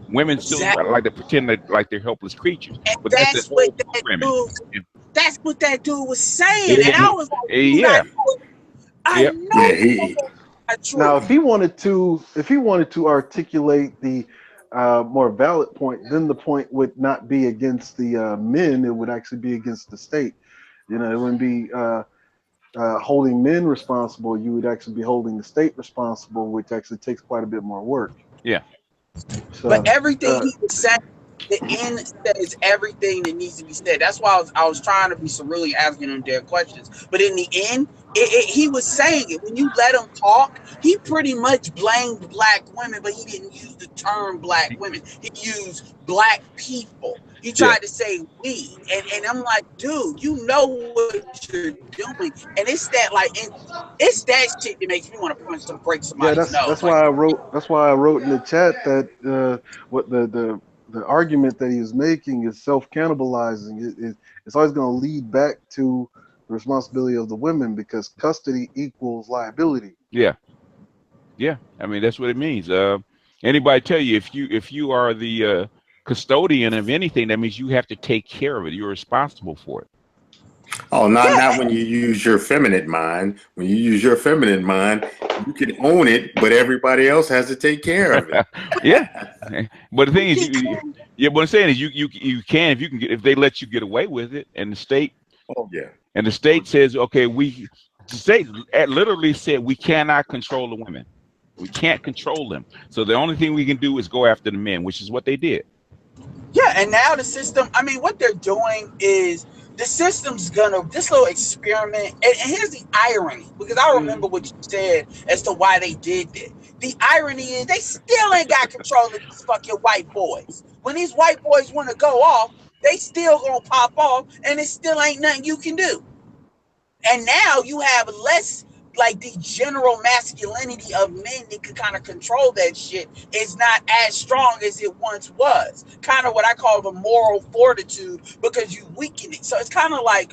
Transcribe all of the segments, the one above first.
Women still Exactly. like to pretend that like they're helpless creatures, And but that's the whole programming. that's what that dude was saying. And I Yeah, was like, dude, yeah, I yeah. know Yeah, you know he. that's not Now, true. if he wanted to articulate the more valid point, then the point would not be against the men; it would actually be against the state. You know, it wouldn't be holding men responsible. You would actually be holding the state responsible, which actually takes quite a bit more work. Yeah. But So, everything he was saying, the end says everything that needs to be said. That's why I was trying to be so really asking him their questions. But in the end, he was saying it. When you let him talk, he pretty much blamed black women, but he didn't use the term black women. He used black people. He Yeah. tried to say we. And I'm like, dude, you know what you're doing. And it's that shit that makes me want to punch some break somebody's yeah, nose. that's Like, why I wrote. That's why I wrote in the chat that what the argument that he was making is self cannibalizing. It's always going to lead back to the responsibility of the women because custody equals liability. Yeah. Yeah. I mean, that's what it means. Anybody tell you if you are the custodian of anything, that means you have to take care of it. You're responsible for it. Oh, not yeah, when you use your feminine mind. When you use your feminine mind, you can own it, but everybody else has to take care of it. Yeah. But the thing is, he yeah. What I'm saying is, you can if you can get if they let you get away with it, and Oh yeah. the state says, okay, the state literally said we cannot control the women. We can't control them. So the only thing we can do is go after the men, which is what they did. Yeah, and now the system, I mean, what they're doing is the system's gonna, this little experiment, and here's the irony, because I remember what you said as to why they did that. The irony is they still ain't got control of these fucking white boys. When these white boys want to go off, they still gonna pop off, and it still ain't nothing you can do. And now you have less, like, the general masculinity of men that could kind of control that shit is not as strong as it once was. Kind of what I call the moral fortitude, because you weaken it. So it's kind of like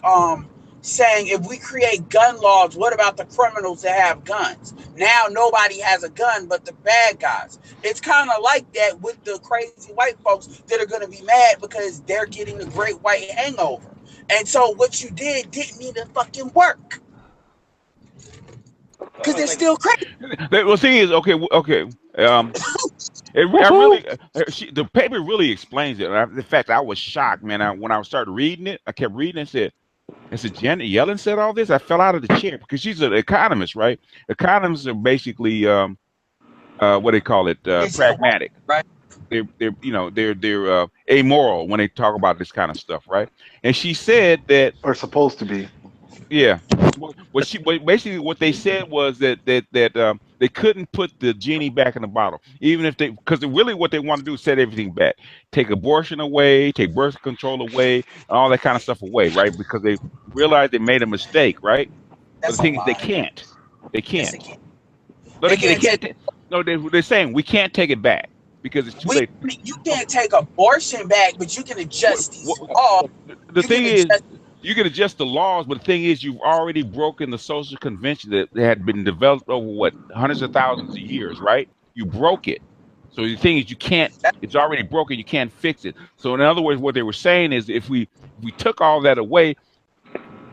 saying, if we create gun laws, what about the criminals that have guns? Now nobody has a gun but the bad guys. It's kind of like that with the crazy white folks that are going to be mad because they're getting the great white hangover. And so what you didn't even fucking work. Because they're still crazy. The thing is, okay. I Woohoo! really, the paper really explains it. In fact, I was shocked, man. When I started reading it, I kept reading and said, Janet Yellen said all this. I fell out of the chair because she's an economist, right? Economists are basically, what they call it, pragmatic. Right? They're amoral when they talk about this kind of stuff, right? And she said that, Or supposed to be. yeah. Basically what they said was that they couldn't put the genie back in the bottle, even if because really what they want to do is set everything back, take abortion away, take birth control away, all that kind of stuff away, right? Because they realized they made a mistake, right? But That's the a thing is, they lie. can't. They Yes, they can't. can. No, They they can't take. can't. No, they're saying we can't take it back because it's too We, late. you can't take abortion back, but you can What, adjust these what, laws. the You can thing is, adjust. you can adjust the laws, but the thing is, you've already broken the social convention that had been developed over what hundreds of thousands of years, right? You broke it. So the thing is, you can't. That, It's already broken. You can't fix it. So in other words, what they were saying is, if we took all that away,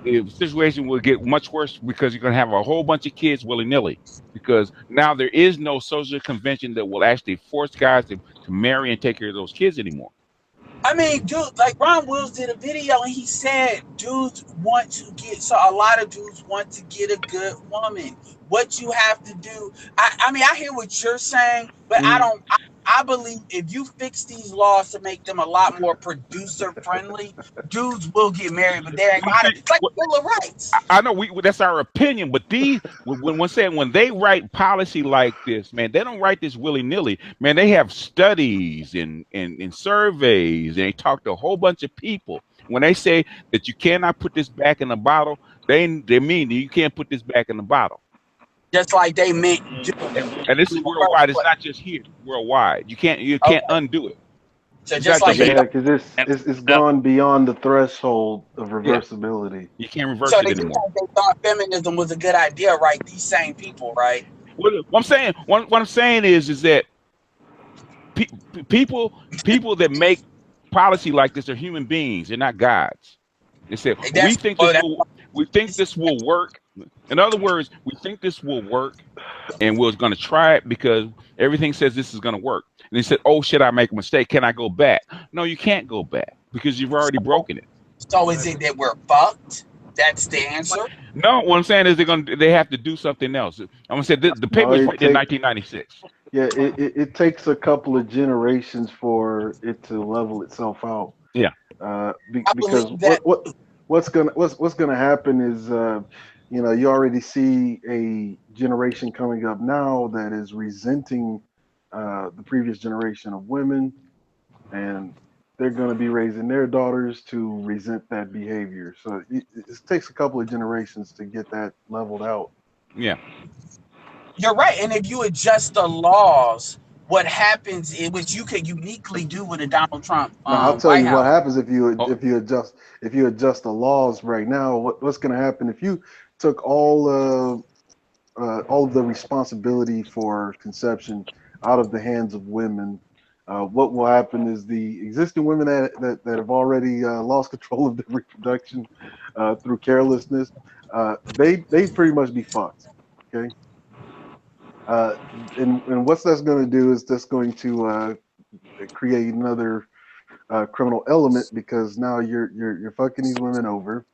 the situation will get much worse because you're going to have a whole bunch of kids willy nilly. Because now there is no social convention that will actually force guys to marry and take care of those kids anymore. I mean, dude, like Ron Wills did a video and he said dudes want to get, so a lot of dudes want to get a good woman. What you have to do, I mean, I hear what you're saying, but I Mm. don't, I believe if you fix these laws to make them a lot more producer friendly, dudes will get married, but they ain't You got it. see, It's like Bill of Rights. I know that's our opinion, but when they write policy like this, man, they don't write this willy nilly. Man, they have studies and surveys, and they talk to a whole bunch of people. When they say that you cannot put this back in the bottle, they mean that you can't put this back in the bottle. Just like they meant do And this in is the first worldwide. It's place. not just here. Worldwide, you Okay. can't undo it. So It's just not like just they here. Yeah, don't, because And, it's uh, gone beyond the threshold of yeah, reversibility. you can't so reverse it they just anymore. like they thought feminism was a good idea, right? These same people, right? What I'm saying is that Pe people that make policy like this are human beings. They're not gods. They said And that's well, that's we think this will work. In other words, we think this will work, and we're going to try it because everything says this is going to work. And they said, "Oh, should I make a mistake? Can I go back?" No, you can't go back because you've already so, broken it. so is it that we're fucked? That's the answer. No, what I'm saying is they have to do something else. I'm gonna say the paper No, was it written in take 1996. yeah, it takes a couple of generations for it to level itself out. Yeah, I Because believe that. what's gonna happen is you already see a generation coming up now that is resenting the previous generation of women, and they're going to be raising their daughters to resent that behavior. So it takes a couple of generations to get that leveled out. yeah. You're right. And if you adjust the laws, what happens is, which you could uniquely do with a Donald Trump Now I'll tell White you what House. happens if Oh, you adjust the laws right now. What's going to happen if you took all of the responsibility for conception out of the hands of women? What will happen is the existing women that have already lost control of their reproduction through carelessness, they pretty much be fucked. Okay, uh, and what's that's going to do is that's going to create another criminal element because now you're fucking these women over,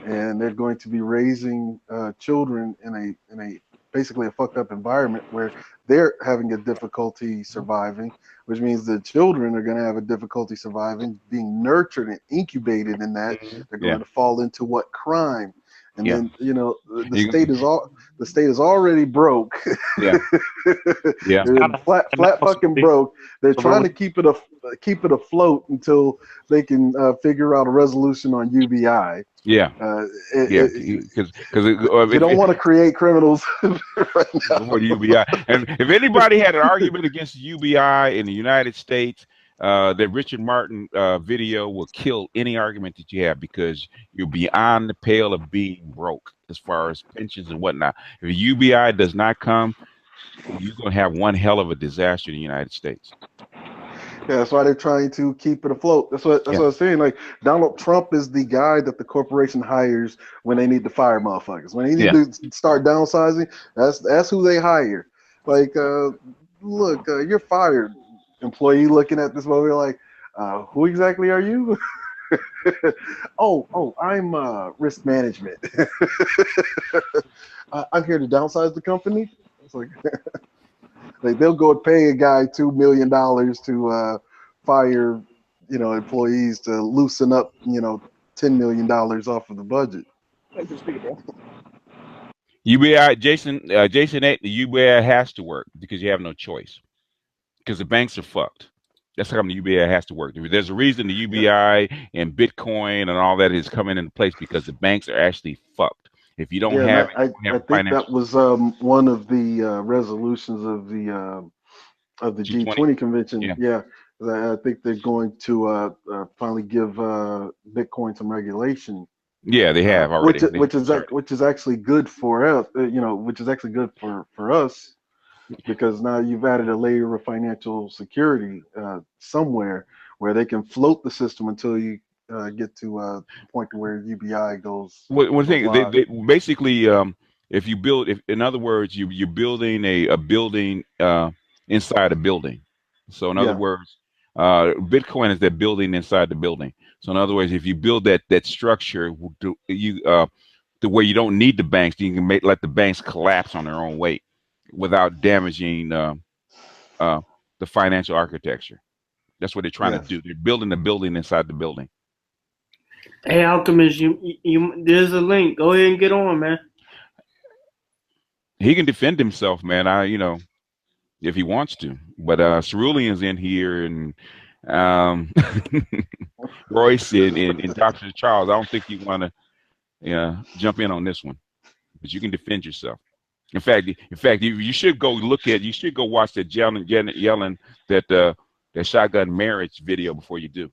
and they're going to be raising children in a basically a fucked up environment where they're having a difficulty surviving, which means the children are going to have a difficulty surviving, being nurtured and incubated in that. They're yeah, going to fall into what crime, and yeah, then you, the state is already broke. yeah, yeah, They're flat fucking broke. They're trying to keep it afloat until they can figure out a resolution on UBI. yeah, Uh, yeah. it, Because you don't want to create criminals right now. before the UBI, and if anybody had an argument against the UBI in the United States, that Richard Martin video will kill any argument that you have because you're beyond the pale of being broke as far as pensions and whatnot. If the UBI does not come, you're gonna have one hell of a disaster in the United States. Yeah, that's why they're trying to keep it afloat. That's Yeah, what I was saying. Like Donald Trump is the guy that the corporation hires when they need to fire motherfuckers. When they need yeah. to start downsizing, that's who they hire. Like, look, you're fired. Employee looking at this movie like, who exactly are you? Oh, I'm risk management. I'm here to downsize the company. It's like they'll go pay a guy $2 million to fire, employees to loosen up, $10 million off of the budget. UBI, Jason, the UBI has to work because you have no choice because the banks are fucked. That's how come the UBI has to work. There's a reason the Yeah, UBI and Bitcoin and all that is coming into place because the banks are actually fucked. If you don't yeah, and have I, it, you I, don't have I a think that financial was one of the resolutions of the G20. G20 convention. Yeah, Yeah, I think they're going to finally give Bitcoin some regulation, yeah, they have which already. They which is started. which is actually good for us. Which is actually good for us because now you've added a layer of financial security somewhere where they can float the system until you get to the point to where UBI One goes thing live. they basically, if you build, if in other words, you're building a building inside a building. So in other Yeah. words, Bitcoin is that building inside the building. So in other words, if you build that structure, you the way you don't need the banks, you can let the banks collapse on their own weight without damaging uh, the financial architecture. That's what they're trying to Yes. do. They're building the building inside the building. Hey, Alchemist, there's a link. Go ahead and get on, man. He can defend himself, man. If he wants to. But Cerulean's in here and um, Royce and Dr. Charles. I don't think you want to jump in on this one, but you can defend yourself. In fact, you should go look at. You should go watch that Janet Yellen that shotgun marriage video before you do,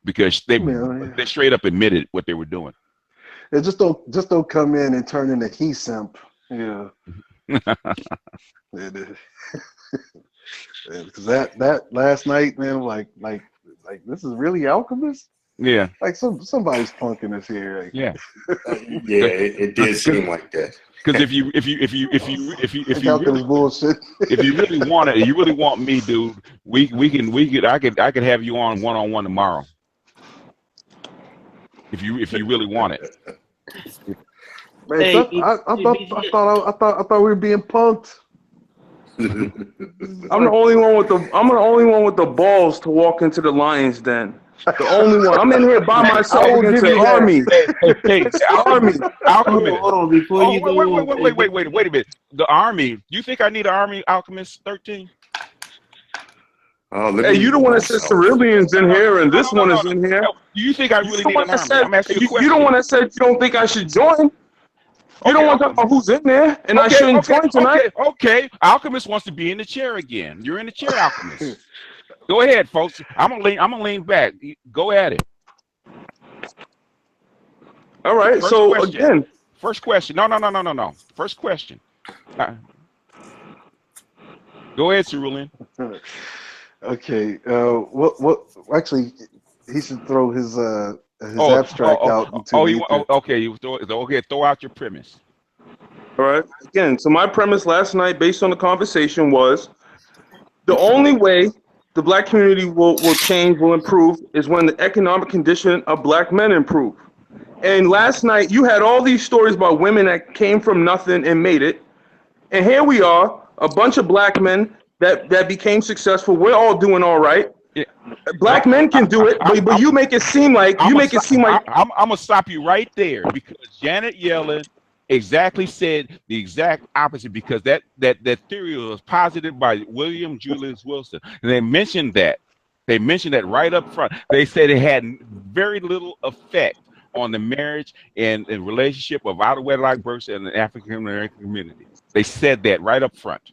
because Man, they straight up admitted what they were doing. yeah, just don't come in and turn into he simp. Yeah. Because that last night, man, like this is really Alchemist. Yeah, Like somebody's punking us here. Like, yeah. Yeah, it did seem like that. Because if you Alchemist bullshit. if you really want it, you really want me, dude. I could have you on one tomorrow. If you really want it. Man, Hey, I thought we were being punked. I'm the only one with the balls to walk into the lion's den. The only one. I'm in here by myself I will against give an you that. army. Hey, Army. Alchemist. hold on, before Oh, you go. wait a minute. The army. You think I need an army, Alchemist 13? Oh, let Hey, me you the one that said myself. Cerulean's in here and this one is in here. No, do you think I You really the need one an that army? said I'm asking you a you question. the one that said you don't think I should join. You don't want to talk about who's in there, and I shouldn't join tonight. Okay. Alchemist wants to be in the chair again. You're in the chair, Alchemist. Go ahead, folks. I'm gonna lean back. Go at it. All right. So again, First question. No. First question. Go ahead, Cerulean. Okay. What? Actually, he should throw his abstract out into the ether. Okay. Throw out your premise. all right. Again, so my premise last night, based on the conversation, was the only way the black community will change, will improve, is when the economic condition of black men improve. And last night, you had all these stories about women that came from nothing and made it. And here we are, a bunch of black men that became successful. We're all doing all right. Yeah. Black men can do it, but you make it seem like I'm gonna stop you right there because Janet Yellen exactly said the exact opposite because that theory was posited by William Julius Wilson, and they mentioned that right up front. They said it had very little effect on the marriage and relationship of out of wedlock births in the African American community. They said that right up front.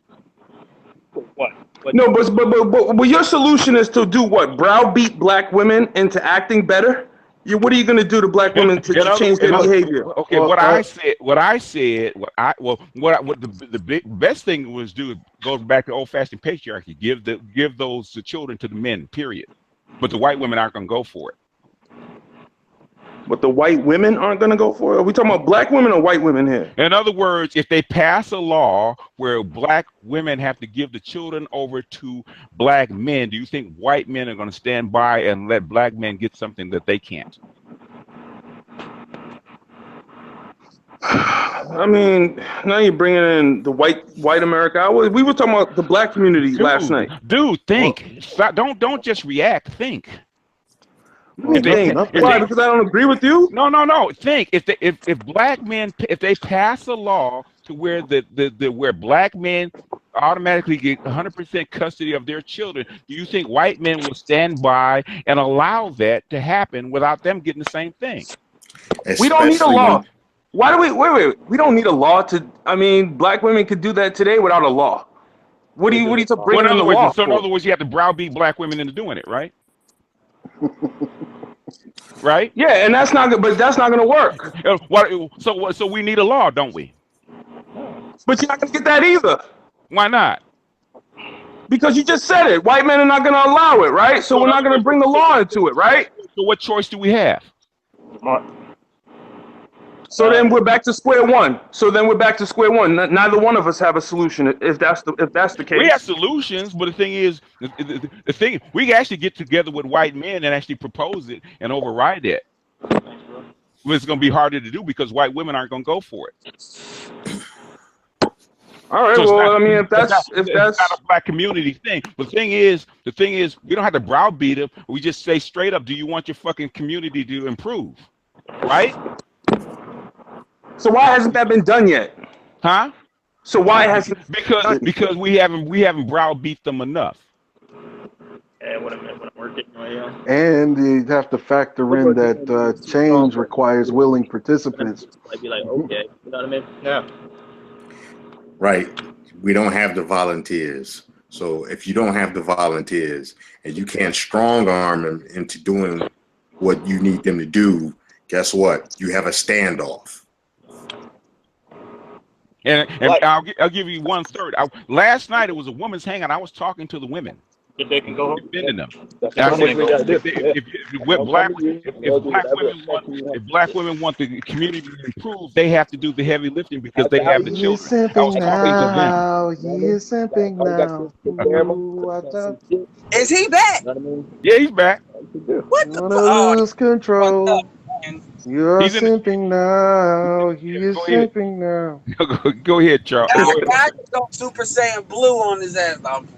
What? No, but your solution is to do what? Browbeat black women into acting better? What are you going to do to black women to change their behavior? Okay, what I said, the best thing was do goes back to old fashioned patriarchy. Give those children to the men. Period. But the white women aren't going to go for it. But the white women aren't going to go for it? Are we talking about black women or white women here? In other words, if they pass a law where black women have to give the children over to black men, do you think white men are going to stand by and let black men get something that they can't? I mean, now you're bringing in the white America. We were talking about the black community last night. Dude, think. Don't just react. Think. Why? Because I don't agree with you? No. Think if black men if they pass a law to where where black men automatically get 100% custody of their children, do you think white men will stand by and allow that to happen without them getting the same thing? We don't need a law. Why do we wait? We don't need a law to. I mean, black women could do that today without a law. What do you bring in the law? So in other words, you have to browbeat black women into doing it, right? Right? Yeah, and that's not good. But that's not going to work. So we need a law, don't we? But you're not going to get that either. Why not? Because you just said it. White men are not going to allow it, right? So we're not going to bring the law into it, right? So what choice do we have? So then we're back to square one. Neither one of us have a solution. If that's the case, we have solutions, but the thing is, we can actually get together with white men and actually propose it and override it. It's going to be harder to do because white women aren't going to go for it. All right. So well, I mean, if that's not a black community thing. The thing is, we don't have to browbeat them. We just say straight up, do you want your fucking community to improve? Right? So why hasn't that been done yet? Huh? So why hasn't? Because we haven't browbeat them enough. And when I'm working, yeah. And you have to factor in that change requires willing participants. I'd be like, okay, you know what I mean? Yeah. Right. We don't have the volunteers. So if you don't have the volunteers and you can't strong arm them into doing what you need them to do, guess what? You have a standoff. And Like- I'll give you one third. Last night it was a women's hangout. I was talking to the women, If they can go home. defending them. That's I what said, we gotta do. if black women want the community to improve, they have to do the heavy lifting because they have the He is children. I was simping talking to them. now. He is simping now. Ooh, watch out. Is he back? Yeah, he's back. What You the wanna fuck? Oh, lose control. You're He's in the- simping now. He is Go ahead. simping now. Go ahead, Charles. I just go Super Saiyan Blue on his ass. I'm playing.